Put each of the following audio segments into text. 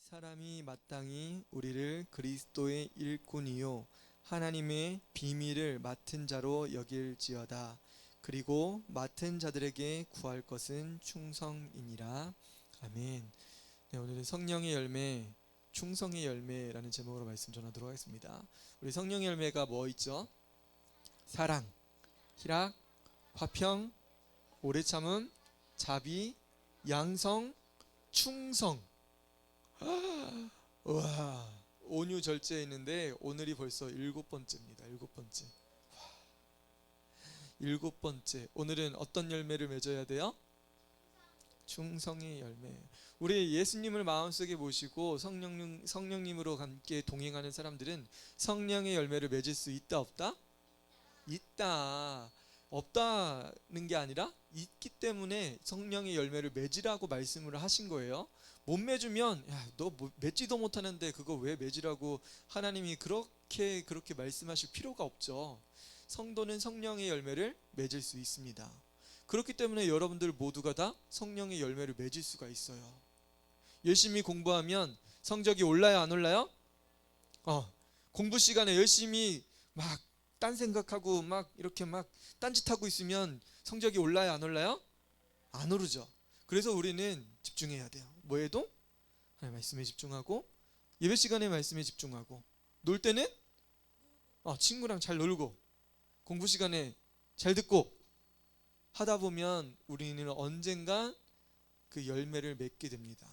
사람이 마땅히 우리를 그리스도의 일꾼이요 하나님의 비밀을 맡은 자로 여길지어다. 그리고 맡은 자들에게 구할 것은 충성이니라. 아멘. 네, 오늘은 성령의 열매, 충성의 열매라는 제목으로 말씀 전하도록 하겠습니다. 우리 성령의 열매가 뭐 있죠? 사랑, 희락, 화평, 오래 참음, 자비, 양성, 충성. 와, 온유절제에 있는데 오늘이 벌써 7번째입니다. 7번째. 일곱 번째. 오늘은 어떤 열매를 맺어야 돼요? 충성의 열매. 우리 예수님을 마음속에 모시고 성령님으로 함께 동행하는 사람들은 성령의 열매를 맺을 수 있다 없다? 있다. 없다는 게 아니라 있기 때문에 성령의 열매를 맺으라고 말씀을 하신 거예요. 못 맺으면 야, 너 맺지도 못하는데 그거 왜 맺으라고 하나님이 그렇게 말씀하실 필요가 없죠. 성도는 성령의 열매를 맺을 수 있습니다. 그렇기 때문에 여러분들 모두가 다 성령의 열매를 맺을 수가 있어요. 열심히 공부하면 성적이 올라요, 안 올라요? 공부 시간에 열심히 막 딴 생각하고 막 이렇게 막 딴짓하고 있으면 성적이 올라요, 안 올라요? 안 오르죠. 그래서 우리는 집중해야 돼요. 뭐에도? 하나님 말씀에 집중하고, 예배 시간에 말씀에 집중하고, 놀 때는 친구랑 잘 놀고, 공부 시간에 잘 듣고 하다 보면 우리는 언젠가 그 열매를 맺게 됩니다.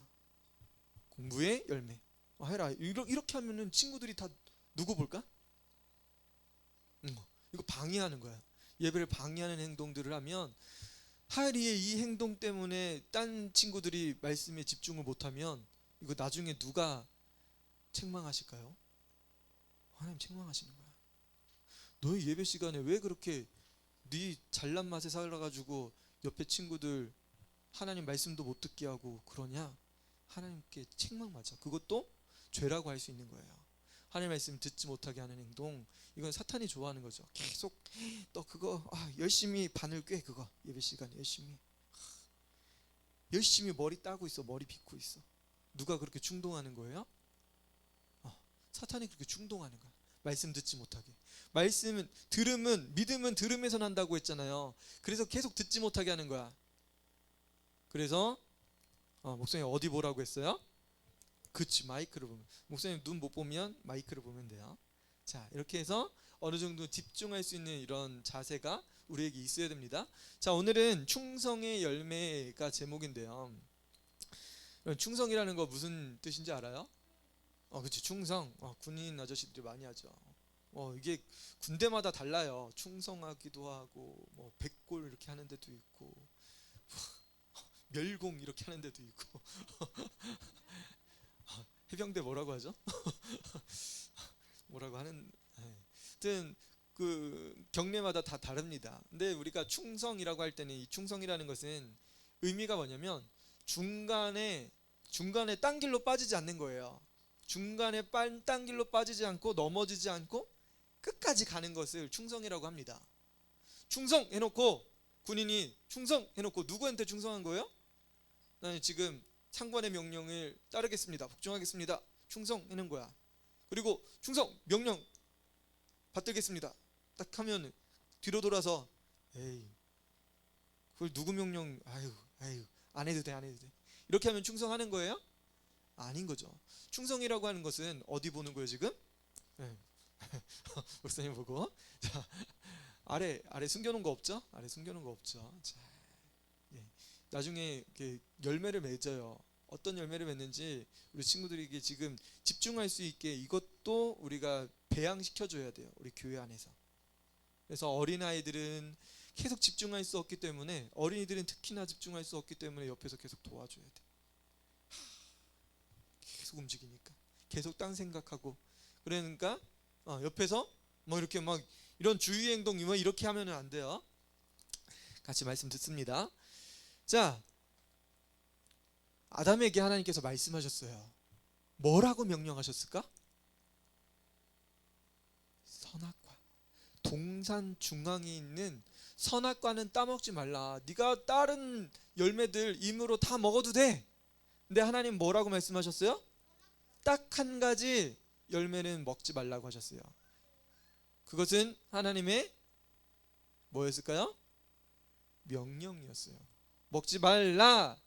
공부의 열매. 해라. 이렇게 하면은 친구들이 다 누구 볼까? 이거 방해하는 거야. 예배를 방해하는 행동들을 하면 하리의 이 행동 때문에 딴 친구들이 말씀에 집중을 못하면 이거 나중에 누가 책망하실까요? 하나님 책망하시는 거야. 너희 예배 시간에 왜 그렇게 네 잘난 맛에 살아가지고 옆에 친구들 하나님 말씀도 못 듣게 하고 그러냐? 하나님께 책망맞아. 그것도 죄라고 할 수 있는 거예요. 하나님 말씀 듣지 못하게 하는 행동, 이건 사탄이 좋아하는 거죠. 계속 너 그거 열심히 바늘 꿰. 그거 예배 시간에 열심히 머리 따고 있어. 머리 빗고 있어. 누가 그렇게 충동하는 거예요? 사탄이 그렇게 충동하는 거야. 말씀 듣지 못하게. 말씀은 믿음은 들음에서 난다고 했잖아요. 그래서 계속 듣지 못하게 하는 거야. 그래서 목사님 어디 보라고 했어요? 그치, 마이크를 보면. 목사님 눈 못 보면 마이크를 보면 돼요. 자, 이렇게 해서 어느 정도 집중할 수 있는 이런 자세가 우리에게 있어야 됩니다. 자, 오늘은 충성의 열매가 제목인데요. 충성이라는 거 무슨 뜻인지 알아요? 그치, 충성. 군인 아저씨들이 많이 하죠. 이게 군대마다 달라요. 충성하기도 하고, 백골 이렇게 하는 데도 있고, 멸공 이렇게 하는 데도 있고. 해병대 뭐라고 하죠? 뭐라고 하는, 하여튼 그 경례마다 다 다릅니다. 근데 우리가 충성이라고 할 때는 이 충성이라는 것은 의미가 뭐냐면 중간에 딴 길로 빠지지 않는 거예요. 중간에 딴 길로 빠지지 않고 넘어지지 않고 끝까지 가는 것을 충성이라고 합니다. 충성해놓고 군인이 충성해놓고 누구한테 충성한 거예요? 나는 지금 상관의 명령을 따르겠습니다. 복종하겠습니다. 충성해놓은 거야. 그리고 충성 명령 받들겠습니다. 딱 하면 뒤로 돌아서 에이 그걸 누구 명령 아유 안 해도 돼 이렇게 하면 충성하는 거예요? 아닌 거죠. 충성이라고 하는 것은 어디 보는 거예요 지금? 목사님 보고. 자, 아래 숨겨놓은 거 없죠? 아래 숨겨놓은 거 없죠. 자, 나중에 이렇게 열매를 맺어요. 어떤 열매를 맺는지 우리 친구들에게 지금 집중할 수 있게 이것도 우리가 배양시켜줘야 돼요. 우리 교회 안에서. 그래서 어린아이들은 계속 집중할 수 없기 때문에, 어린이들은 특히나 집중할 수 없기 때문에 옆에서 계속 도와줘야 돼. 계속 움직이니까 계속 딴 생각하고, 그러니까 옆에서 이렇게 이런 주의 행동 이렇게 하면 안 돼요. 같이 말씀 듣습니다. 자, 아담에게 하나님께서 말씀하셨어요. 뭐라고 명령하셨을까? 선악과. 동산 중앙에 있는 선악과는 따먹지 말라. 네가 다른 열매들 임으로 다 먹어도 돼. 근데 하나님 뭐라고 말씀하셨어요? 딱 한 가지 열매는 먹지 말라고 하셨어요. 그것은 하나님의 뭐였을까요? 명령이었어요. 먹지 말라,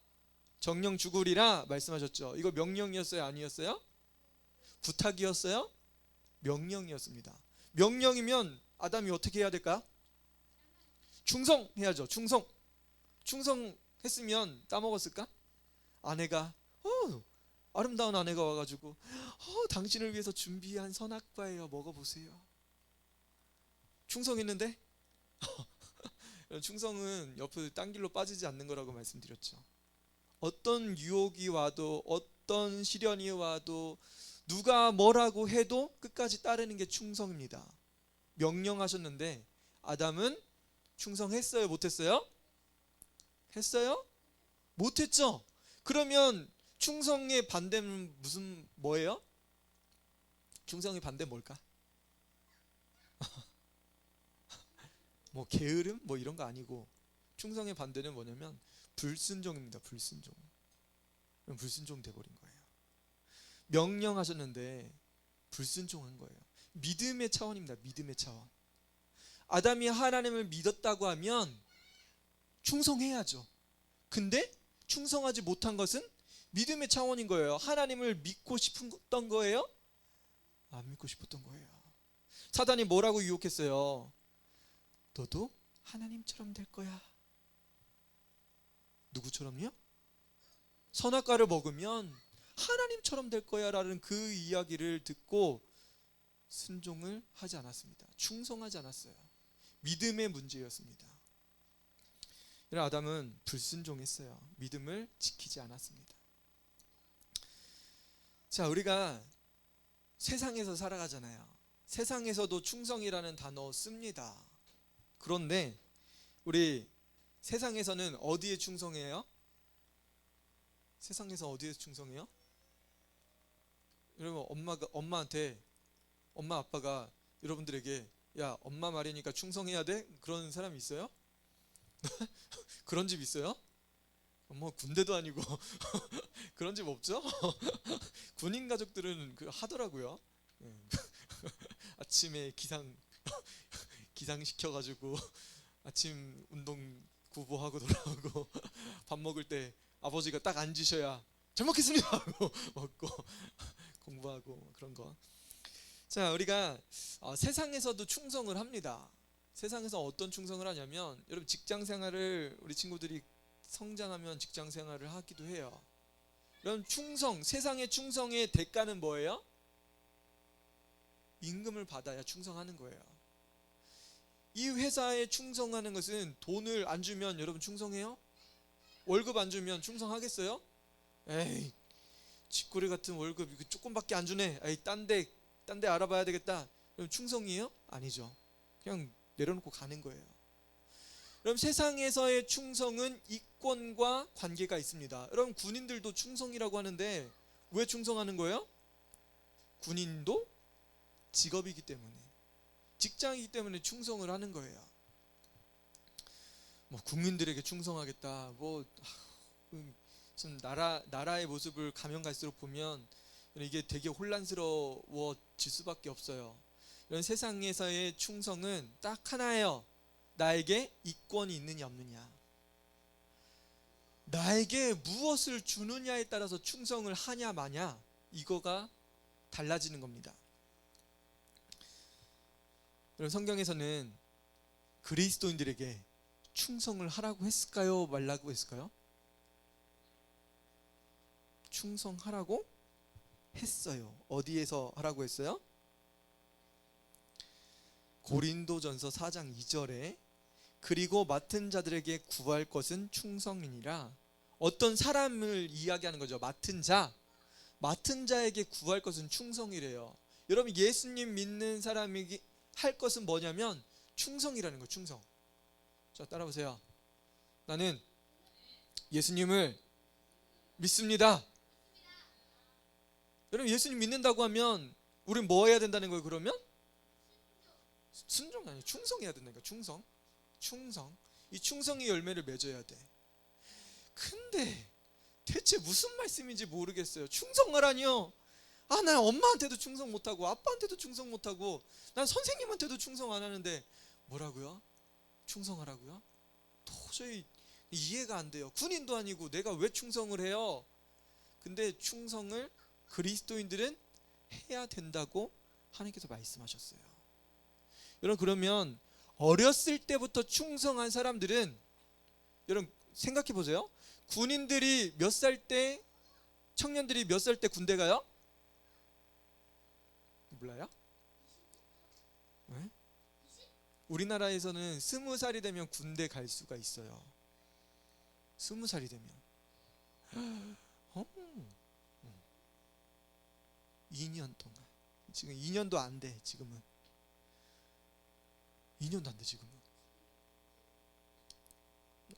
정령 죽으리라 말씀하셨죠. 이거 명령이었어요? 아니었어요? 부탁이었어요? 명령이었습니다. 명령이면 아담이 어떻게 해야 될까? 충성해야죠. 충성했으면 따먹었을까? 아내가 아름다운 아내가 와가지고 당신을 위해서 준비한 선악과예요, 먹어보세요. 충성했는데 충성은 옆으로 딴 길로 빠지지 않는 거라고 말씀드렸죠. 어떤 유혹이 와도 어떤 시련이 와도 누가 뭐라고 해도 끝까지 따르는 게 충성입니다. 명령하셨는데 아담은 충성했어요, 못했어요? 했어요? 못했죠. 그러면 충성의 반대는 뭐예요? 충성의 반대 뭘까? 뭐 게으름 뭐 이런 거 아니고, 충성의 반대는 뭐냐면 불순종입니다. 불순종. 불순종 돼버린 거예요. 명령하셨는데 불순종한 거예요. 믿음의 차원입니다. 믿음의 차원. 아담이 하나님을 믿었다고 하면 충성해야죠. 근데 충성하지 못한 것은 믿음의 차원인 거예요. 하나님을 믿고 싶었던 거예요? 안 믿고 싶었던 거예요. 사단이 뭐라고 유혹했어요? 너도 하나님처럼 될 거야. 누구처럼요? 선악과를 먹으면 하나님처럼 될 거야 라는 그 이야기를 듣고 순종을 하지 않았습니다. 충성하지 않았어요. 믿음의 문제였습니다. 이런 아담은 불순종했어요. 믿음을 지키지 않았습니다. 자, 우리가 세상에서 살아가잖아요. 세상에서도 충성이라는 단어 씁니다. 그런데 우리 세상에서는 어디에 충성해요? 세상에서 어디에 충성해요? 여러분, 엄마 아빠가 여러분들에게 야, 엄마 말이니까 충성해야 돼? 그런 사람이 있어요? 그런 집 있어요? 뭐 군대도 아니고 그런 집 없죠? 군인 가족들은 하더라고요. 아침에 기상 시켜가지고 아침 운동 구보하고 돌아오고 밥 먹을 때 아버지가 딱 앉으셔야 잘 먹겠습니다 하고 먹고 공부하고 그런 거. 자, 우리가 세상에서도 충성을 합니다. 세상에서 어떤 충성을 하냐면, 여러분 직장 생활을 우리 친구들이 성장하면 직장 생활을 하기도 해요. 그럼 세상의 충성의 대가는 뭐예요? 임금을 받아야 충성하는 거예요. 이 회사에 충성하는 것은 돈을 안 주면 여러분 충성해요? 월급 안 주면 충성하겠어요? 에이, 쥐꼬리 같은 월급 이거 조금밖에 안 주네. 에이, 딴 데 알아봐야 되겠다. 그럼 충성이에요? 아니죠. 그냥 내려놓고 가는 거예요. 그럼 세상에서의 충성은 이권과 관계가 있습니다. 여러분 군인들도 충성이라고 하는데 왜 충성하는 거예요? 군인도 직업이기 때문에, 직장이기 때문에 충성을 하는 거예요. 뭐 국민들에게 충성하겠다. 나라의 모습을 가면 갈수록 보면 이게 되게 혼란스러워질 수밖에 없어요. 이런 세상에서의 충성은 딱 하나예요. 나에게 이권이 있느냐 없느냐, 나에게 무엇을 주느냐에 따라서 충성을 하냐 마냐, 이거가 달라지는 겁니다. 여러분 성경에서는 그리스도인들에게 충성을 하라고 했을까요? 말라고 했을까요? 충성하라고 했어요. 어디에서 하라고 했어요? 고린도전서 4장 2절에 그리고 맡은 자들에게 구할 것은 충성이니라. 어떤 사람을 이야기하는 거죠. 맡은 자에게 구할 것은 충성이래요. 여러분 예수님 믿는 사람이 할 것은 뭐냐면 충성이라는 거예요. 충성. 자, 따라보세요. 나는 예수님을 믿습니다. 여러분 예수님 믿는다고 하면 우린 뭐 해야 된다는 거예요? 그러면 순종 아니에요. 충성해야 된다니까. 충성. 이 충성의 열매를 맺어야 돼. 근데 대체 무슨 말씀인지 모르겠어요. 충성하라니요. 아, 난 엄마한테도 충성 못하고 아빠한테도 충성 못하고 난 선생님한테도 충성 안 하는데 뭐라고요? 충성하라고요? 도저히 이해가 안 돼요. 군인도 아니고 내가 왜 충성을 해요? 근데 충성을 그리스도인들은 해야 된다고 하나님께서 말씀하셨어요. 여러분, 그러면 어렸을 때부터 충성한 사람들은, 여러분 생각해 보세요. 군인들이 몇 살 때, 청년들이 몇 살 때 군대 가요? 몰라요? 네? 우리나라에서는 20살이 되면 군대 갈 수가 있어요. 20살이 되면 2년 동안. 지금 2년도 안 돼. 지금은 2년도 안 돼. 지금은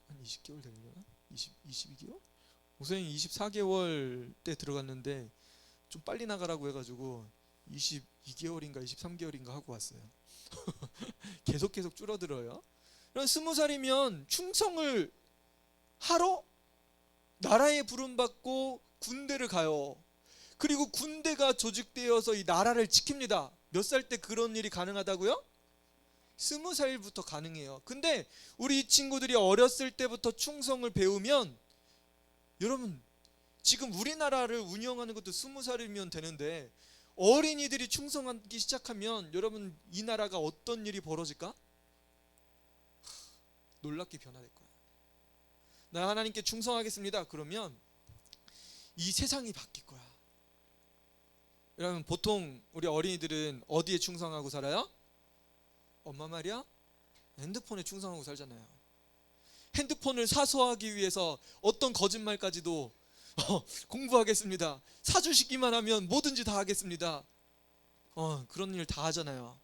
한 20개월 되려나? 22개월? 목사님 24개월 때 들어갔는데 좀 빨리 나가라고 해가지고 22개월인가 23개월인가 하고 왔어요. 계속 줄어들어요. 그럼 20살이면 충성을 하러 나라에 부름받고 군대를 가요. 그리고 군대가 조직되어서 이 나라를 지킵니다. 몇 살 때 그런 일이 가능하다고요? 20살부터 가능해요. 근데 우리 친구들이 어렸을 때부터 충성을 배우면, 여러분 지금 우리나라를 운영하는 것도 20살이면 되는데 어린이들이 충성하기 시작하면 여러분 이 나라가 어떤 일이 벌어질까? 놀랍게 변화될 거야. 나 하나님께 충성하겠습니다. 그러면 이 세상이 바뀔 거야. 여러분 보통 우리 어린이들은 어디에 충성하고 살아요? 엄마 말이야? 핸드폰에 충성하고 살잖아요. 핸드폰을 사소하기 위해서 어떤 거짓말까지도 공부하겠습니다. 사주시기만 하면 뭐든지 다 하겠습니다. 그런 일 다 하잖아요.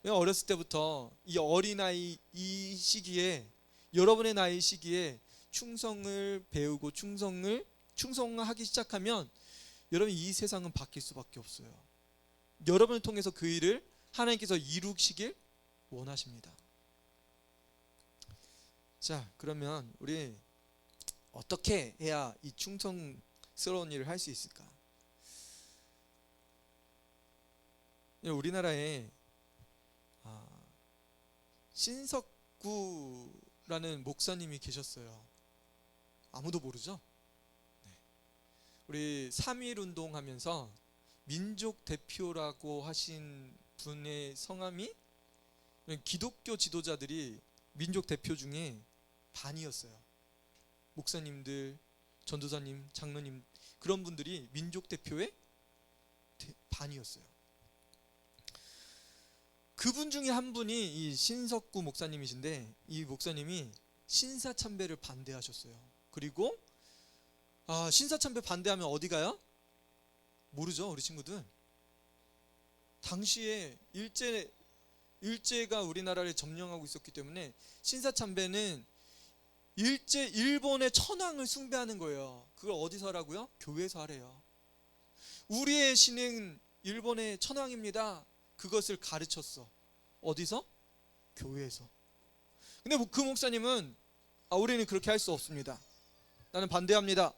어렸을 때부터 이 어린아이 이 시기에, 여러분의 나이 시기에 충성을 배우고 충성하기 시작하면 여러분 이 세상은 바뀔 수밖에 없어요. 여러분을 통해서 그 일을 하나님께서 이루시길 원하십니다. 자, 그러면 우리 어떻게 해야 이 충성스러운 일을 할 수 있을까? 우리나라에 신석구라는 목사님이 계셨어요. 아무도 모르죠? 네. 우리 3.1 운동하면서 민족 대표라고 하신 분의 성함이, 기독교 지도자들이 민족 대표 중에 반이었어요. 목사님들, 전도사님, 장로님, 그런 분들이 민족 대표의 반이었어요. 그분 중에 한 분이 이 신석구 목사님이신데, 이 목사님이 신사참배를 반대하셨어요. 그리고 신사참배 반대하면 어디 가요? 모르죠, 우리 친구들. 당시에 일제가 우리나라를 점령하고 있었기 때문에 신사참배는 일본의 천황을 숭배하는 거예요. 그걸 어디서 하라고요? 교회에서 하래요. 우리의 신은 일본의 천황입니다. 그것을 가르쳤어. 어디서? 교회에서. 근데 그 목사님은 우리는 그렇게 할 수 없습니다. 나는 반대합니다.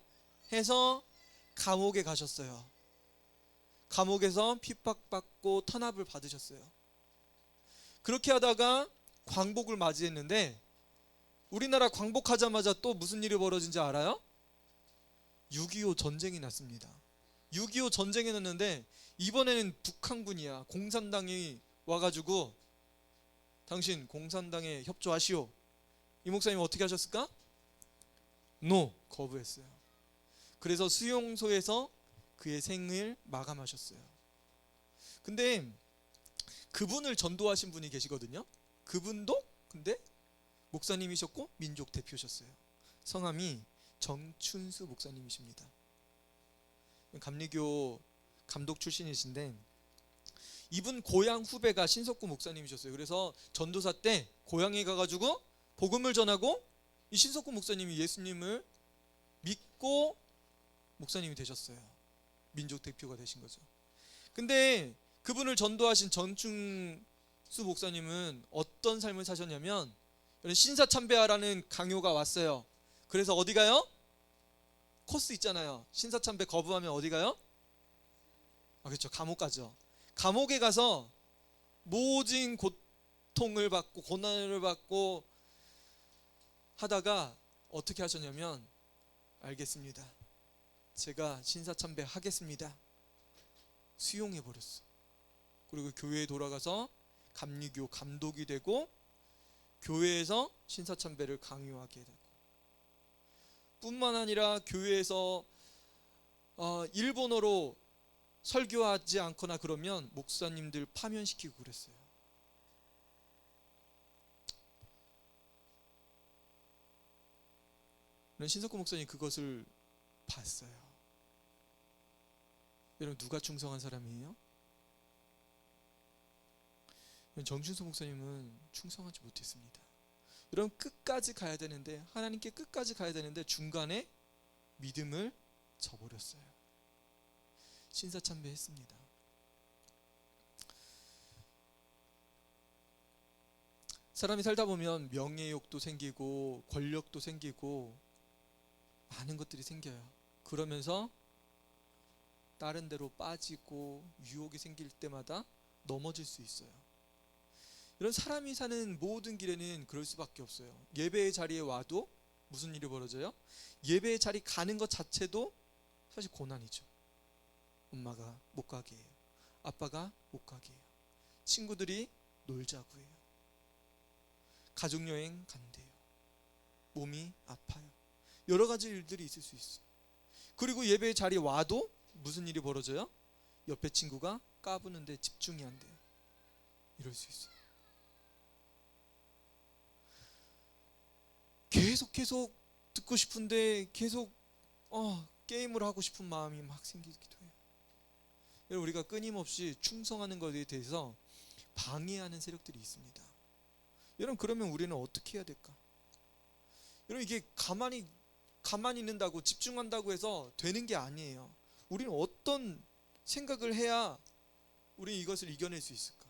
해서 감옥에 가셨어요. 감옥에서 핍박받고 탄압을 받으셨어요. 그렇게 하다가 광복을 맞이했는데, 우리나라 광복하자마자 또 무슨 일이 벌어진지 알아요? 6.25 전쟁이 났습니다. 6.25 전쟁이 났는데 이번에는 북한군이야, 공산당이 와가지고 당신 공산당에 협조하시오. 이 목사님 어떻게 하셨을까? 거부했어요. 그래서 수용소에서 그의 생을 마감하셨어요. 근데 그분을 전도하신 분이 계시거든요. 그분도 근데 목사님이셨고 민족 대표셨어요. 성함이 정춘수 목사님이십니다. 감리교 감독 출신이신데, 이분 고향 후배가 신석구 목사님이셨어요. 그래서 전도사 때 고향에 가가지고 복음을 전하고 이 신석구 목사님이 예수님을 믿고 목사님이 되셨어요. 민족 대표가 되신 거죠. 근데 그분을 전도하신 정춘수 목사님은 어떤 삶을 사셨냐면, 신사참배하라는 강요가 왔어요. 그래서 어디 가요? 코스 있잖아요. 신사참배 거부하면 어디 가요? 그렇죠. 감옥 가죠. 감옥에 가서 모진 고통을 받고 고난을 받고 하다가 어떻게 하셨냐면, 알겠습니다, 제가 신사참배 하겠습니다, 수용해 버렸어. 그리고 교회에 돌아가서 감리교 감독이 되고 교회에서 신사참배를 강요하게 되고, 뿐만 아니라 교회에서 일본어로 설교하지 않거나 그러면 목사님들 파면시키고 그랬어요. 신석구 목사님 그것을 봤어요. 여러분, 누가 충성한 사람이에요? 정준석 목사님은 충성하지 못했습니다. 여러분, 끝까지 가야 되는데, 하나님께 끝까지 가야 되는데 중간에 믿음을 저버렸어요. 신사참배했습니다. 사람이 살다 보면 명예욕도 생기고 권력도 생기고 많은 것들이 생겨요. 그러면서 다른 데로 빠지고 유혹이 생길 때마다 넘어질 수 있어요. 이런 사람이 사는 모든 길에는 그럴 수밖에 없어요. 예배의 자리에 와도 무슨 일이 벌어져요? 예배의 자리 가는 것 자체도 사실 고난이죠. 엄마가 못 가게 해요. 아빠가 못 가게 해요. 친구들이 놀자고 해요. 가족여행 간대요. 몸이 아파요. 여러 가지 일들이 있을 수 있어요. 그리고 예배의 자리에 와도 무슨 일이 벌어져요? 옆에 친구가 까부는데 집중이 안 돼요. 이럴 수 있어요. 계속 듣고 싶은데 계속 게임을 하고 싶은 마음이 막 생기기도 해요. 우리가 끊임없이 충성하는 것에 대해서 방해하는 세력들이 있습니다. 여러분, 그러면 우리는 어떻게 해야 될까? 여러분, 이게 가만히 있는다고, 집중한다고 해서 되는 게 아니에요. 우리는 어떤 생각을 해야 우리 이것을 이겨낼 수 있을까?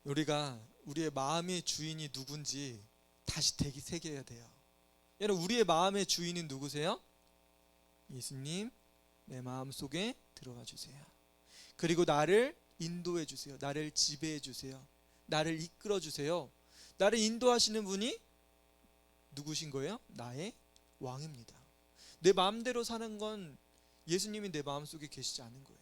우리가 우리의 마음의 주인이 누군지 다시 새겨야 돼요. 여러분, 우리의 마음의 주인은 누구세요? 예수님, 내 마음속에 들어와 주세요. 그리고 나를 인도해 주세요. 나를 지배해 주세요. 나를 이끌어 주세요. 나를 인도하시는 분이 누구신 거예요? 나의 왕입니다. 내 마음대로 사는 건 예수님이 내 마음속에 계시지 않은 거예요.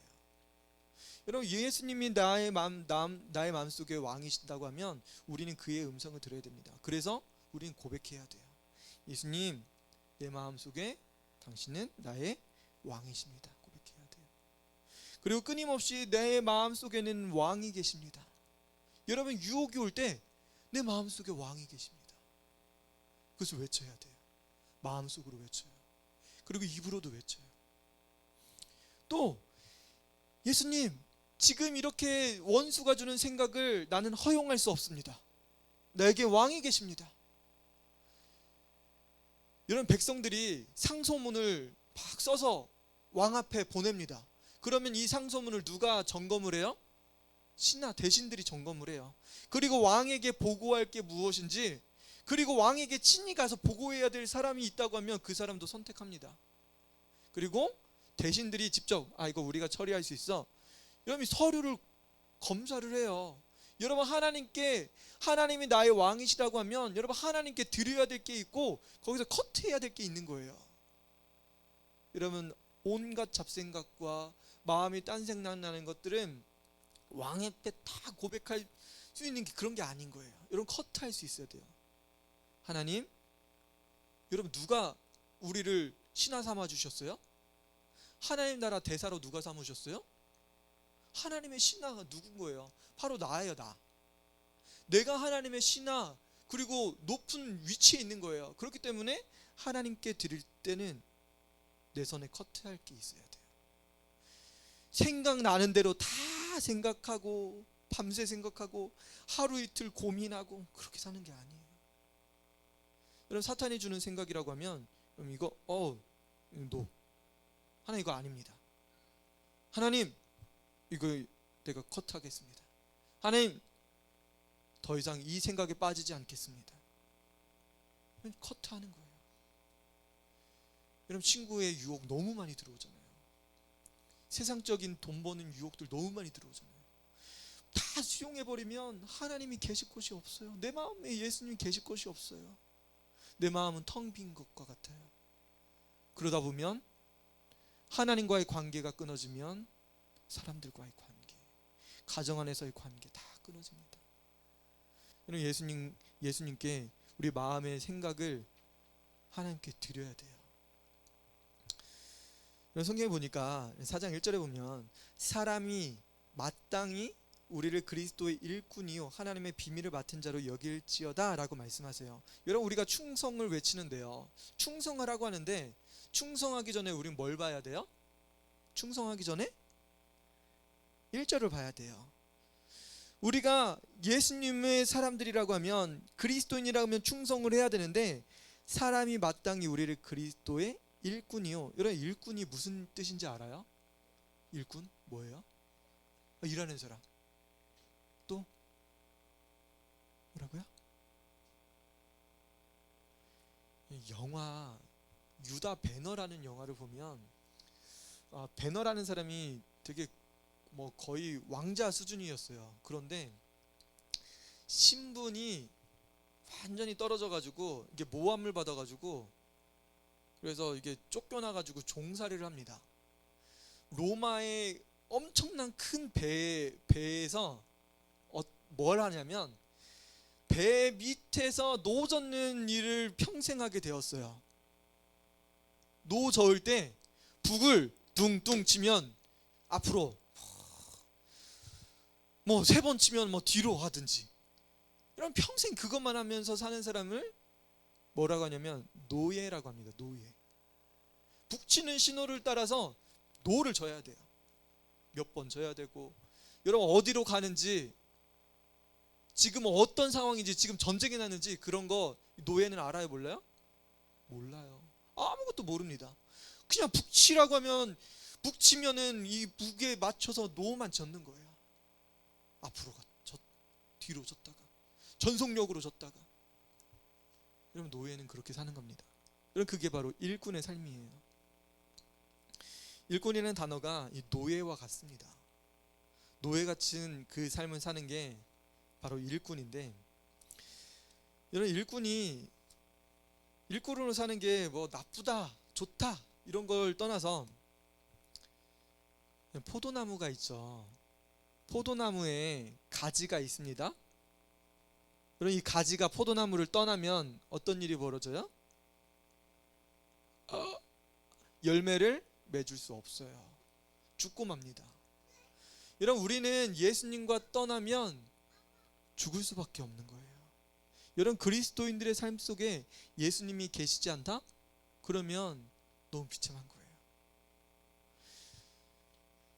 여러분, 예수님이 나의 마음속에 왕이신다고 하면 우리는 그의 음성을 들어야 됩니다. 그래서 우리는 고백해야 돼요. 예수님, 내 마음속에 당신은 나의 왕이십니다. 고백해야 돼요. 그리고 끊임없이 내 마음속에는 왕이 계십니다. 여러분, 유혹이 올 때 내 마음속에 왕이 계십니다. 그것을 외쳐야 돼요. 마음속으로 외쳐요. 그리고 입으로도 외쳐요. 또 예수님, 지금 이렇게 원수가 주는 생각을 나는 허용할 수 없습니다. 나에게 왕이 계십니다. 이런 백성들이 상소문을 막 써서 왕 앞에 보냅니다. 그러면 이 상소문을 누가 점검을 해요? 신하 대신들이 점검을 해요. 그리고 왕에게 보고할 게 무엇인지, 그리고 왕에게 친히 가서 보고해야 될 사람이 있다고 하면 그 사람도 선택합니다. 그리고 대신들이 직접 이거 우리가 처리할 수 있어. 여러분, 서류를 검사를 해요. 여러분, 하나님이 나의 왕이시라고 하면 여러분, 하나님께 드려야 될 게 있고 거기서 커트해야 될 게 있는 거예요. 여러분, 온갖 잡생각과 마음이 딴생각 나는 것들은 왕의 때 다 고백할 수 있는 게 그런 게 아닌 거예요. 여러분, 커트할 수 있어야 돼요. 하나님, 여러분, 누가 우리를 신하 삼아 주셨어요? 하나님 나라 대사로 누가 삼으셨어요? 하나님의 신하가 누군 거예요? 바로 나예요. 내가 하나님의 신하, 그리고 높은 위치에 있는 거예요. 그렇기 때문에 하나님께 드릴 때는 내 손에 커트할 게 있어야 돼요. 생각나는 대로 다 생각하고 밤새 생각하고 하루 이틀 고민하고 그렇게 사는 게 아니에요. 여러분, 사탄이 주는 생각이라고 하면 이거 하나님, 이거 아닙니다. 하나님, 이거 내가 커트하겠습니다. 하나님, 더 이상 이 생각에 빠지지 않겠습니다. 커트하는 거예요. 여러분 친구의 유혹 너무 많이 들어오잖아요. 세상적인 돈 버는 유혹들 너무 많이 들어오잖아요. 다 수용해버리면 하나님이 계실 곳이 없어요. 내 마음에 예수님이 계실 곳이 없어요. 내 마음은 텅 빈 것과 같아요. 그러다 보면 하나님과의 관계가 끊어지면 사람들과의 관계, 가정 안에서의 관계 다 끊어집니다. 여러분 예수님께 우리 마음의 생각을 하나님께 드려야 돼요. 성경에 보니까 4장 1절에 보면 사람이 마땅히 우리를 그리스도의 일꾼이요 하나님의 비밀을 맡은 자로 여길지어다 라고 말씀하세요. 여러분 우리가 충성을 외치는데요, 충성하라고 하는데 충성하기 전에 우리는 뭘 봐야 돼요? 충성하기 전에 1절을 봐야 돼요. 우리가 예수님의 사람들이라고 하면, 그리스도인이라고 하면 충성을 해야 되는데 사람이 마땅히 우리를 그리스도의 일꾼이요. 여러분 일꾼이 무슨 뜻인지 알아요? 일꾼 뭐예요? 일하는 사람. 또 뭐라고요? 영화 유다 배너라는 영화를 보면 배너라는 사람이 되게 거의 왕자 수준이었어요. 그런데 신분이 완전히 떨어져 가지고 이게 모함을 받아 가지고, 그래서 이게 쫓겨나 가지고 종살이를 합니다. 로마의 엄청난 큰 배에서 뭘 하냐면 배 밑에서 노 젓는 일을 평생 하게 되었어요. 노 저을 때 북을 둥둥 치면 앞으로, 3번 치면 뒤로 하든지, 이런 평생 그것만 하면서 사는 사람을 뭐라고 하냐면 노예라고 합니다. 노예. 북치는 신호를 따라서 노를 져야 돼요. 몇 번 져야 되고, 여러분 어디로 가는지, 지금 어떤 상황인지, 지금 전쟁이 났는지 그런 거 노예는 알아요, 몰라요? 몰라요. 아무것도 모릅니다. 그냥 북치라고 하면 북치면은 이 북에 맞춰서 노만 젓는 거예요. 앞으로 뒤로 졌다가 전속력으로 졌다가. 여러분 노예는 그렇게 사는 겁니다. 여러분 그게 바로 일꾼의 삶이에요. 일꾼이라는 단어가 이 노예와 같습니다. 노예 같은 그 삶을 사는 게 바로 일꾼인데, 여러분 일꾼으로 사는 게 나쁘다 좋다 이런 걸 떠나서, 포도나무가 있죠. 포도나무에 가지가 있습니다. 그럼 이 가지가 포도나무를 떠나면 어떤 일이 벌어져요? 열매를 맺을 수 없어요. 죽고 맙니다. 여러분 우리는 예수님과 떠나면 죽을 수밖에 없는 거예요. 여러분 그리스도인들의 삶 속에 예수님이 계시지 않다? 그러면 너무 비참한 거예요.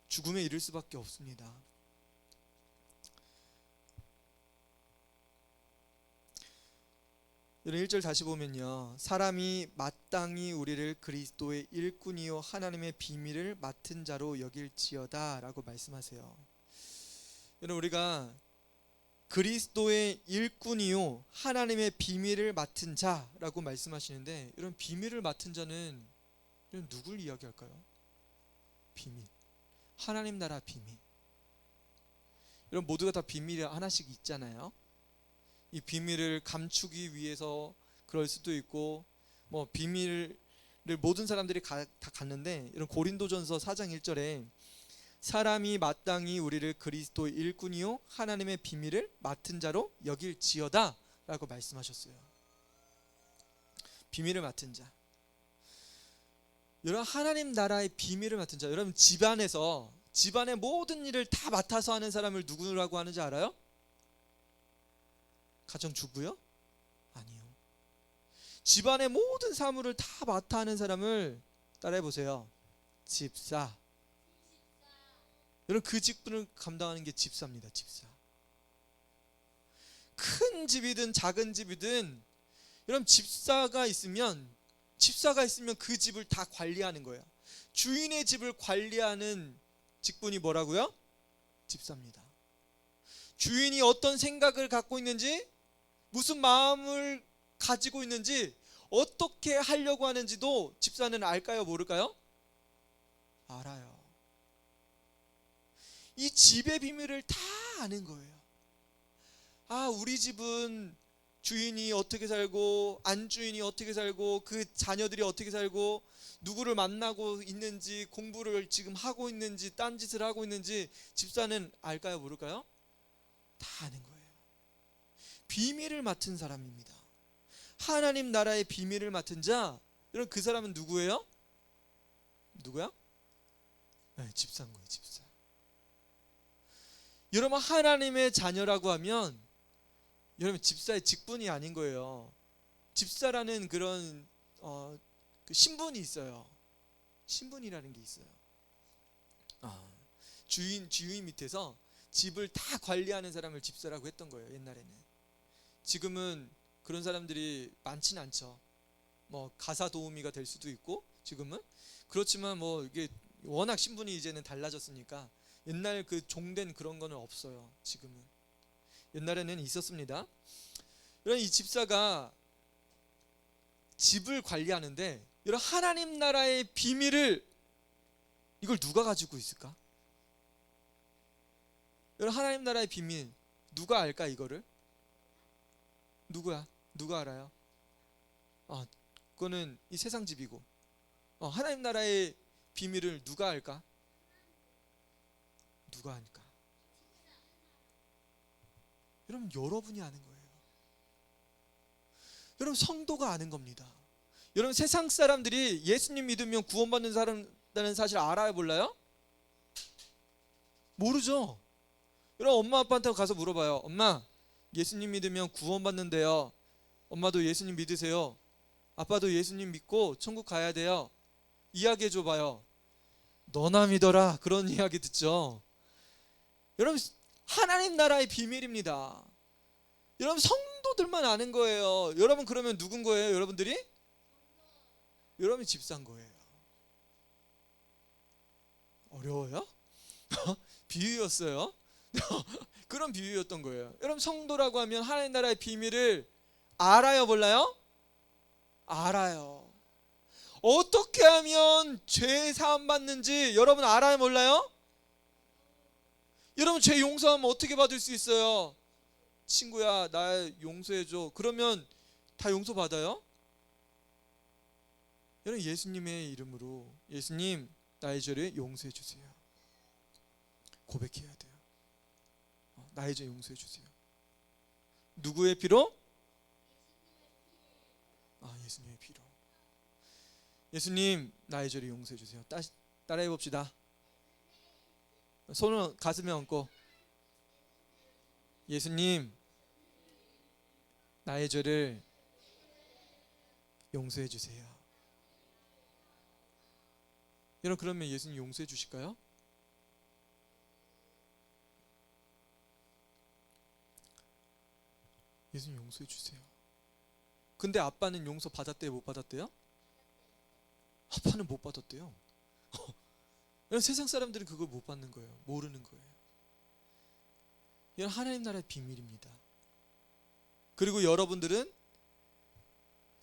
죽음에 이를 수밖에 없습니다. 여러분 1절 다시 보면요, 사람이 마땅히 우리를 그리스도의 일꾼이요 하나님의 비밀을 맡은 자로 여길지어다 라고 말씀하세요. 여러분 우리가 그리스도의 일꾼이요 하나님의 비밀을 맡은 자라고 말씀하시는데, 여러분 비밀을 맡은 자는 누굴 이야기할까요? 비밀, 하나님 나라 비밀. 여러분 모두가 다 비밀이 하나씩 있잖아요. 이 비밀을 감추기 위해서 그럴 수도 있고, 비밀을 모든 사람들이 다 갖는데, 이런 고린도전서 4장 1절에 사람이 마땅히 우리를 그리스도의 일꾼이요 하나님의 비밀을 맡은 자로 여길지어다 라고 말씀하셨어요. 비밀을 맡은 자. 여러분 하나님 나라의 비밀을 맡은 자, 여러분 집안의 모든 일을 다 맡아서 하는 사람을 누구라고 하는지 알아요? 가정주부요? 아니요. 집안의 모든 사물을 다 맡아 하는 사람을 따라해보세요. 집사. 여러분 그 직분을 감당하는 게 집사입니다. 집사. 큰 집이든 작은 집이든 여러분 집사가 있으면 그 집을 다 관리하는 거예요. 주인의 집을 관리하는 직분이 뭐라고요? 집사입니다. 주인이 어떤 생각을 갖고 있는지, 무슨 마음을 가지고 있는지, 어떻게 하려고 하는지도 집사는 알까요, 모를까요? 알아요. 이 집의 비밀을 다 아는 거예요. 아, 우리 집은 주인이 어떻게 살고 안주인이 어떻게 살고 그 자녀들이 어떻게 살고 누구를 만나고 있는지, 공부를 지금 하고 있는지, 딴짓을 하고 있는지 집사는 알까요, 모를까요? 다 아는 거예요. 비밀을 맡은 사람입니다. 하나님 나라의 비밀을 맡은 자, 여러분 그 사람은 누구예요? 누구야? 네, 집사인 거예요, 집사. 여러분 하나님의 자녀라고 하면 여러분 집사의 직분이 아닌 거예요. 집사라는 그런 그 신분이 있어요. 신분이라는 게 있어요. 주인 밑에서 집을 다 관리하는 사람을 집사라고 했던 거예요, 옛날에는. 지금은 그런 사람들이 많지는 않죠. 뭐 가사 도우미가 될 수도 있고 지금은. 그렇지만 뭐 이게 워낙 신분이 이제는 달라졌으니까 옛날 그 종된 그런 거는 없어요, 지금은. 옛날에는 있었습니다. 여러분 이 집사가 집을 관리하는데 여러분 하나님 나라의 비밀을 이걸 누가 가지고 있을까? 여러분 하나님 나라의 비밀 누가 알까 이거를? 누구야? 누가 알아요? 그거는 이 세상 집이고 하나님 나라의 비밀을 누가 알까? 누가 아니까? 여러분 여러분이 아는 거예요. 여러분 성도가 아는 겁니다. 여러분 세상 사람들이 예수님 믿으면 구원받는 사람이라는 사실 알아요, 몰라요? 모르죠. 여러분 엄마 아빠한테 가서 물어봐요. 엄마, 예수님 믿으면 구원받는데요. 엄마도 예수님 믿으세요? 아빠도 예수님 믿고 천국 가야 돼요. 이야기해 줘봐요. 너나 믿어라. 그런 이야기 듣죠. 여러분 하나님 나라의 비밀입니다. 여러분 성도들만 아는 거예요. 여러분 그러면 누군 거예요, 여러분들이? 여러분이 집사인 거예요. 어려워요? 비유였어요. 그런 비유였던 거예요. 여러분 성도라고 하면 하나님 나라의 비밀을 알아요, 몰라요? 알아요. 어떻게 하면 죄 사함 받는지 여러분 알아요, 몰라요? 여러분 죄 용서하면 어떻게 받을 수 있어요? 친구야 나 용서해줘. 그러면 다 용서받아요? 여러분 예수님의 이름으로 예수님 나의 죄를 용서해 주세요. 고백해야 돼요. 나의 죄 용서해 주세요. 누구의 피로? 예수님의 피로. 예수님 나의 죄를 용서해 주세요. 따라해 봅시다. 손을 가슴에 얹고 예수님 나의 죄를 용서해 주세요. 여러분 그러면 예수님 용서해 주실까요? 예수님 용서해 주세요. 근데 아빠는 용서 받았대요, 못 받았대요? 아빠는 못 받았대요. 세상 사람들은 그걸 못 받는 거예요. 모르는 거예요. 이건 하나님 나라의 비밀입니다. 그리고 여러분들은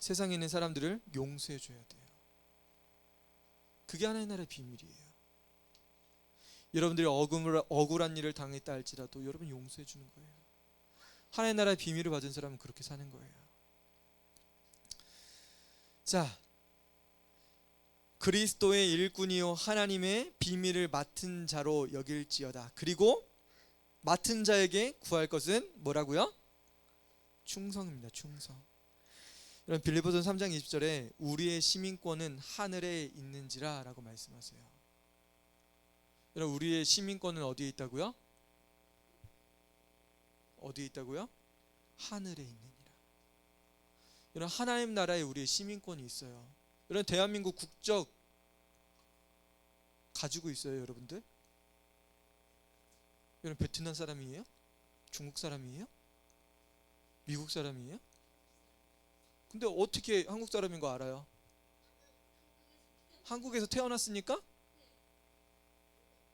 세상에 있는 사람들을 용서해 줘야 돼요. 그게 하나님 나라의 비밀이에요. 여러분들이 억울한 일을 당했다 할지라도 여러분 용서해 주는 거예요. 하나님 나라의 비밀을 받은 사람은 그렇게 사는 거예요. 자, 그리스도의 일꾼이요 하나님의 비밀을 맡은 자로 여길지어다. 그리고 맡은 자에게 구할 것은 뭐라고요? 충성입니다. 충성. 여러분 빌립보서 3장 20절에 우리의 시민권은 하늘에 있는지라 라고 말씀하세요. 여러분 우리의 시민권은 어디에 있다고요? 어디에 있다고요? 하늘에 있느니라. 여러분 하나님 나라에 우리의 시민권이 있어요. 여러분 대한민국 국적 가지고 있어요, 여러분들? 여러분 베트남 사람이에요? 중국 사람이에요? 미국 사람이에요? 근데 어떻게 한국 사람인 거 알아요? 한국에서 태어났으니까?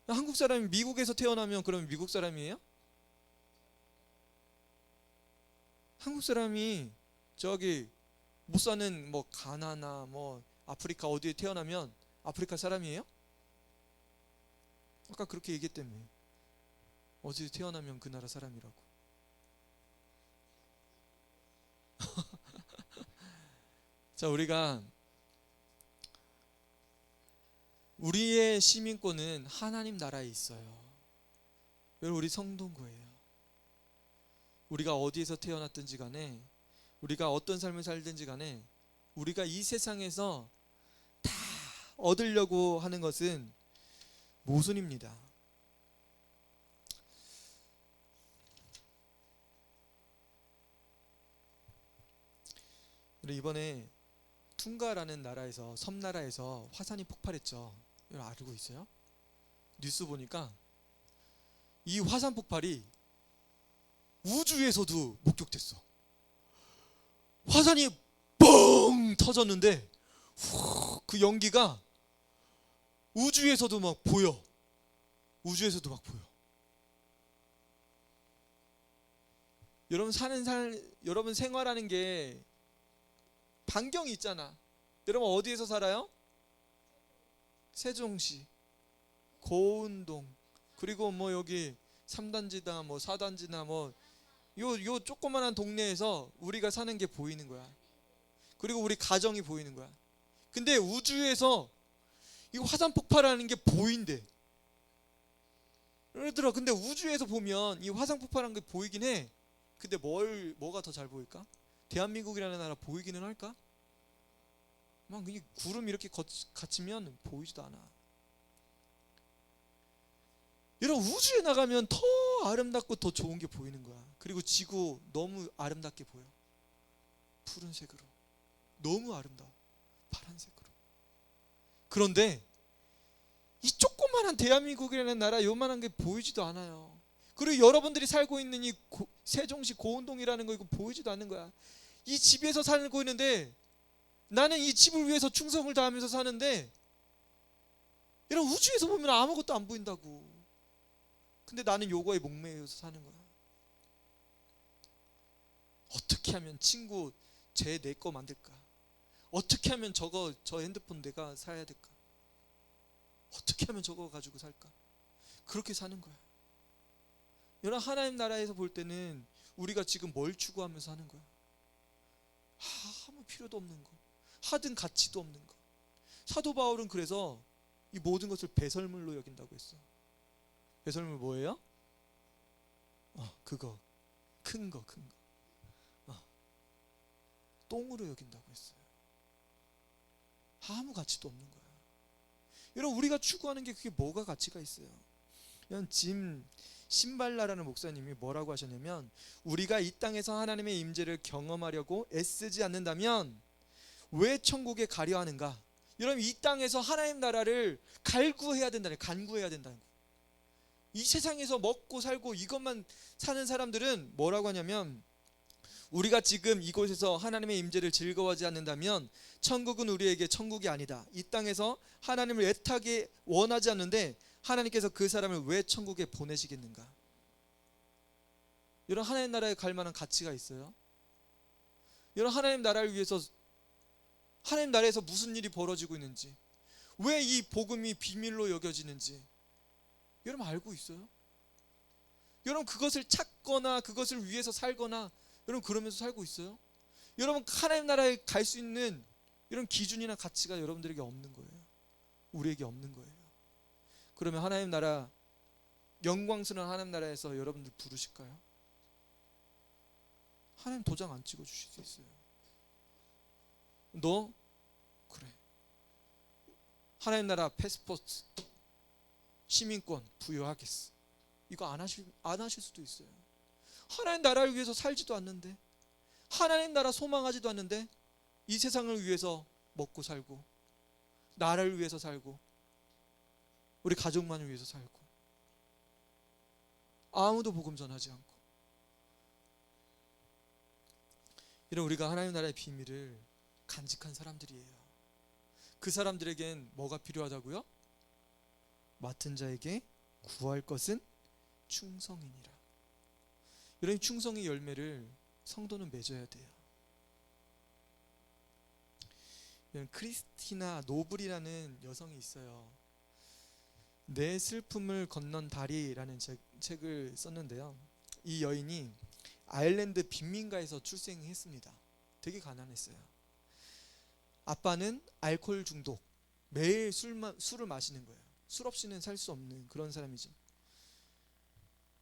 한국 사람이 미국에서 태어나면 그러면 미국 사람이에요? 한국 사람이 저기 못 사는 뭐 가나나 뭐 아프리카 어디에 태어나면 아프리카 사람이에요? 아까 그렇게 얘기했다며. 어디에 태어나면 그 나라 사람이라고. 자, 우리의 시민권은 하나님 나라에 있어요. 여러분, 우리 성도인 거예요. 우리가 어디에서 태어났든지 간에, 우리가 어떤 삶을 살든지 간에, 우리가 이 세상에서 다 얻으려고 하는 것은 모순입니다. 이번에 퉁가라는 나라에서, 섬나라에서 화산이 폭발했죠. 이걸 알고 있어요? 뉴스 보니까 이 화산 폭발이 우주에서도 목격됐어. 화산이 뻥 터졌는데 그 연기가 우주에서도 막 보여. 우주에서도 막 보여. 여러분 생활하는 게 반경이 있잖아. 여러분 어디에서 살아요? 세종시, 고운동, 그리고 뭐 여기 3단지다 뭐 4단지나 뭐 요 조그만한 동네에서 우리가 사는 게 보이는 거야. 그리고 우리 가정이 보이는 거야. 근데 우주에서 이 화산 폭발하는 게 보인대. 얘들아, 근데 우주에서 보면 이 화산 폭발하는 게 보이긴 해. 근데 뭐가 더 잘 보일까? 대한민국이라는 나라 보이기는 할까? 막 그냥 구름 이렇게 갇히면 보이지도 않아. 여러분, 우주에 나가면 더 아름답고 더 좋은 게 보이는 거야. 그리고 지구 너무 아름답게 보여. 푸른색으로 너무 아름다워. 파란색으로. 그런데 이 조그만한 대한민국이라는 나라 요만한 게 보이지도 않아요. 그리고 여러분들이 살고 있는 이 세종시 고운동이라는 거 이거 보이지도 않는 거야. 이 집에서 살고 있는데 나는 이 집을 위해서 충성을 다하면서 사는데 여러분, 우주에서 보면 아무것도 안 보인다고. 근데 나는 요거에 목매여서 사는 거야. 어떻게 하면 친구 내 거 만들까? 어떻게 하면 저 핸드폰 내가 사야 될까? 어떻게 하면 저거 가지고 살까? 그렇게 사는 거야. 여러분, 하나님 나라에서 볼 때는 우리가 지금 뭘 추구하면서 하는 거야? 아무 필요도 없는 거, 하등 가치도 없는 거. 사도 바울은 그래서 이 모든 것을 배설물로 여긴다고 했어. 배설물 뭐예요? 그거 큰 거. 똥으로 여긴다고 했어요. 아무 가치도 없는 거야. 여러분, 우리가 추구하는 게 그게 뭐가 가치가 있어요? 짐 신발라라는 목사님이 뭐라고 하셨냐면, 우리가 이 땅에서 하나님의 임재를 경험하려고 애쓰지 않는다면 왜 천국에 가려 하는가? 여러분, 이 땅에서 하나님 나라를 간구해야 된다는 거. 이 세상에서 먹고 살고 이것만 사는 사람들은 뭐라고 하냐면, 우리가 지금 이곳에서 하나님의 임재를 즐거워하지 않는다면 천국은 우리에게 천국이 아니다. 이 땅에서 하나님을 애타게 원하지 않는데 하나님께서 그 사람을 왜 천국에 보내시겠는가? 여러분, 하나님 나라에 갈 만한 가치가 있어요? 여러분, 하나님 나라를 위해서 하나님 나라에서 무슨 일이 벌어지고 있는지, 왜 이 복음이 비밀로 여겨지는지 여러분 알고 있어요? 여러분, 그것을 찾거나 그것을 위해서 살거나 여러분 그러면서 살고 있어요? 여러분, 하나님 나라에 갈 수 있는 이런 기준이나 가치가 여러분들에게 없는 거예요. 우리에게 없는 거예요. 그러면 하나님 나라, 영광스러운 하나님 나라에서 여러분들 부르실까요? 하나님 도장 안 찍어 주실 수 있어요. 너 그래, 하나님 나라 패스포트 시민권 부여하겠어. 이거 안 하실 수도 있어요. 하나님 나라를 위해서 살지도 않는데, 하나님 나라 소망하지도 않는데 이 세상을 위해서 먹고 살고, 나라를 위해서 살고, 우리 가족만을 위해서 살고, 아무도 복음 전하지 않고. 이런 우리가 하나님 나라의 비밀을 간직한 사람들이에요. 그 사람들에겐 뭐가 필요하다고요? 맡은 자에게 구할 것은 충성이니라. 여러분, 충성의 열매를 성도는 맺어야 돼요. 크리스티나 노블이라는 여성이 있어요. 내 슬픔을 건넌 다리라는 책을 썼는데요. 이 여인이 아일랜드 빈민가에서 출생했습니다. 되게 가난했어요. 아빠는 알코올 중독, 매일 술을 마시는 거예요. 술 없이는 살 수 없는 그런 사람이죠.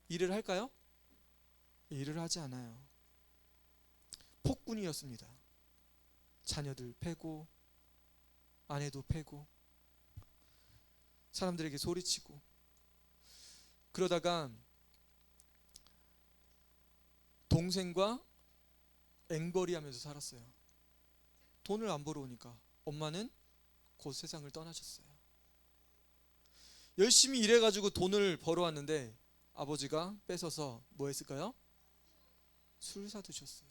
일을 할까요? 일을 하지 않아요. 폭군이었습니다. 자녀들 패고 아내도 패고 사람들에게 소리치고 그러다가 동생과 앵벌이하면서 살았어요. 돈을 안 벌어오니까 엄마는 곧 세상을 떠나셨어요. 열심히 일해가지고 돈을 벌어왔는데 아버지가 뺏어서 뭐 했을까요? 술 사드셨어요.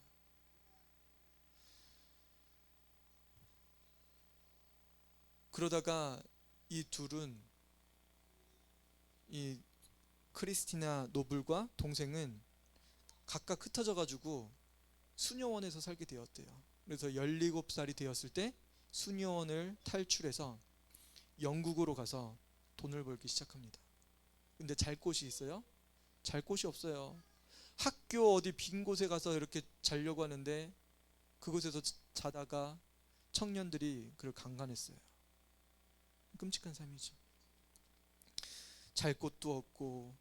그러다가 이 둘은, 이 크리스티나 노블과 동생은 각각 흩어져 가지고 수녀원에서 살게 되었대요. 그래서 17살이 되었을 때 수녀원을 탈출해서 영국으로 가서 돈을 벌기 시작합니다. 근데 잘 곳이 있어요? 잘 곳이 없어요. 학교 어디 빈 곳에 가서 이렇게 자려고 하는데 그곳에서 자다가 청년들이 그를 강간했어요. 끔찍한 삶이죠. 잘 곳도 없고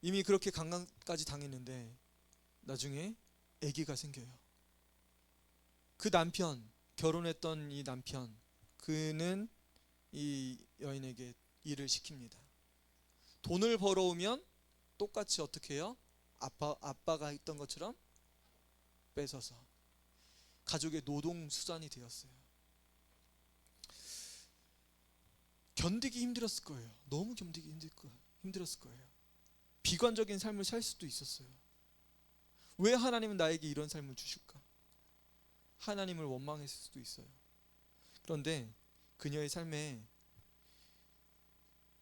이미 그렇게 강간까지 당했는데 나중에 아기가 생겨요. 그 남편, 결혼했던 이 남편, 그는 이 여인에게 일을 시킵니다. 돈을 벌어오면 똑같이 어떻게 해요? 아빠가 했던 것처럼 뺏어서 가족의 노동수단이 되었어요. 견디기 힘들었을 거예요. 너무 견디기 힘들었을 거예요. 비관적인 삶을 살 수도 있었어요. 왜 하나님은 나에게 이런 삶을 주실까? 하나님을 원망했을 수도 있어요. 그런데 그녀의 삶에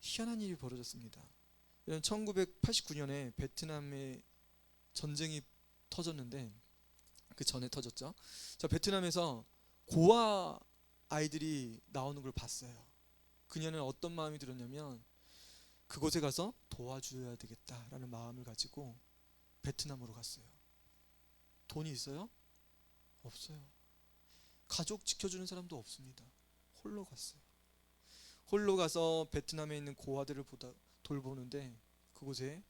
희한한 일이 벌어졌습니다. 1989년에 베트남에 전쟁이 터졌는데, 그 전에 터졌죠. 자, 베트남에서 고아 아이들이 나오는 걸 봤어요. 그녀는 어떤 마음이 들었냐면 그곳에 가서 도와줘야 되겠다라는 마음을 가지고 베트남으로 갔어요. 돈이 있어요? 없어요. 가족 지켜주는 사람도 없습니다. 홀로 갔어요. 홀로 가서 베트남에 있는 고아들을 돌보는데 그곳에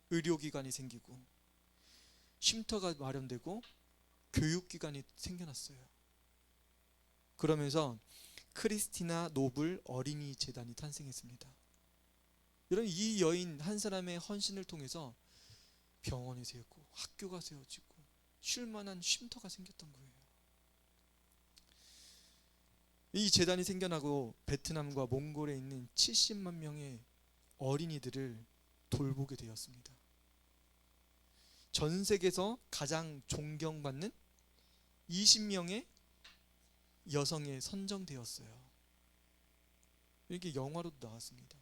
의료기관이 생기고 쉼터가 마련되고 교육기관이 생겨났어요. 그러면서 크리스티나 노블 어린이 재단이 탄생했습니다. 여러분, 이 여인 한 사람의 헌신을 통해서 병원이 세웠고 학교가 세워지고 쉴만한 쉼터가 생겼던 거예요. 이 재단이 생겨나고 베트남과 몽골에 있는 70만 명의 어린이들을 돌보게 되었습니다. 전 세계에서 가장 존경받는 20명의 여성에 선정되었어요. 이게 영화로도 나왔습니다.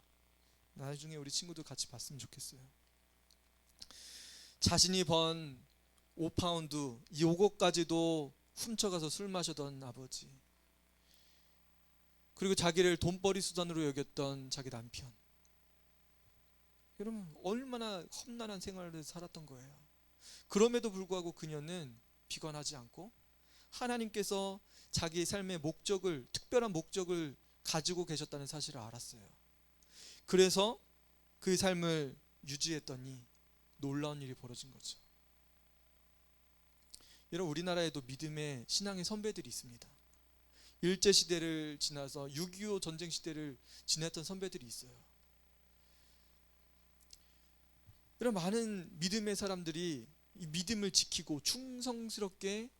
나중에 우리 친구들 같이 봤으면 좋겠어요. 자신이 번 5파운드 요거까지도 훔쳐가서 술 마시던 아버지, 그리고 자기를 돈벌이 수단으로 여겼던 자기 남편. 여러분, 얼마나 험난한 생활을 살았던 거예요. 그럼에도 불구하고 그녀는 비관하지 않고 하나님께서 자기의 삶의 목적을, 특별한 목적을 가지고 계셨다는 사실을 알았어요. 그래서 그 삶을 유지했더니 놀라운 일이 벌어진 거죠. 여러분, 우리나라에도 믿음의 신앙의 선배들이 있습니다. 일제시대를 지나서 6.25 전쟁 시대를 지냈던 선배들이 있어요. 이런 많은 믿음의 사람들이 이 믿음을 지키고 충성스럽게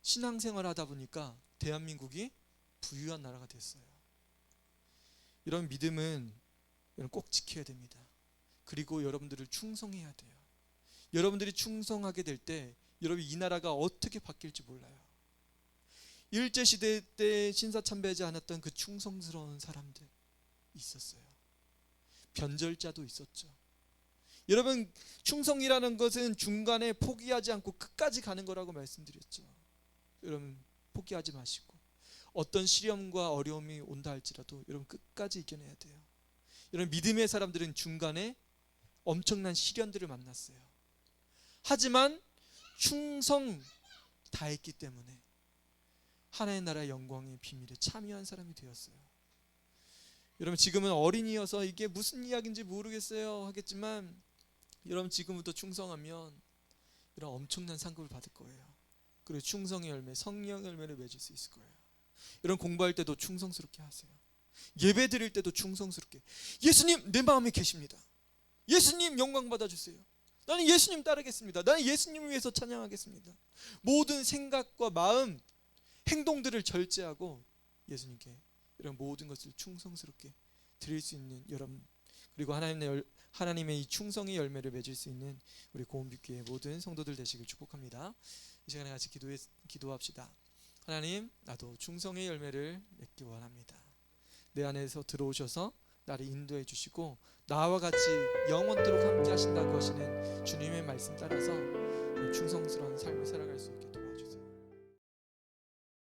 신앙생활을 하다 보니까 대한민국이 부유한 나라가 됐어요. 이런 믿음은 여러분 꼭 지켜야 됩니다. 그리고 여러분들을 충성해야 돼요. 여러분들이 충성하게 될 때 여러분 이 나라가 어떻게 바뀔지 몰라요. 일제시대 때 신사참배하지 않았던 그 충성스러운 사람들 있었어요. 변절자도 있었죠. 여러분, 충성이라는 것은 중간에 포기하지 않고 끝까지 가는 거라고 말씀드렸죠. 여러분, 포기하지 마시고 어떤 시련과 어려움이 온다 할지라도 여러분 끝까지 이겨내야 돼요. 여러분 믿음의 사람들은 중간에 엄청난 시련들을 만났어요. 하지만 충성 다했기 때문에 하나님 나라의 영광의 비밀에 참여한 사람이 되었어요. 여러분 지금은 어린이여서 이게 무슨 이야기인지 모르겠어요 하겠지만 여러분 지금부터 충성하면 이런 엄청난 상급을 받을 거예요. 그리고 충성의 열매, 성령의 열매를 맺을 수 있을 거예요. 여러분 공부할 때도 충성스럽게 하세요. 예배 드릴 때도 충성스럽게. 예수님 내 마음에 계십니다. 예수님 영광 받아주세요. 나는 예수님 따르겠습니다. 나는 예수님을 위해서 찬양하겠습니다. 모든 생각과 마음, 행동들을 절제하고 예수님께 이런 모든 것을 충성스럽게 드릴 수 있는 여러분, 그리고 하나님의 이 충성의 열매를 맺을 수 있는 우리 고은빛교회 모든 성도들 되시길 축복합니다. 이 시간에 같이 기도합시다. 하나님, 나도 충성의 열매를 맺기 원합니다. 내 안에서 들어오셔서 나를 인도해 주시고 나와 같이 영원토록 함께 하신다고 하시는 주님의 말씀 따라서 충성스러운 삶을 살아갈 수 있게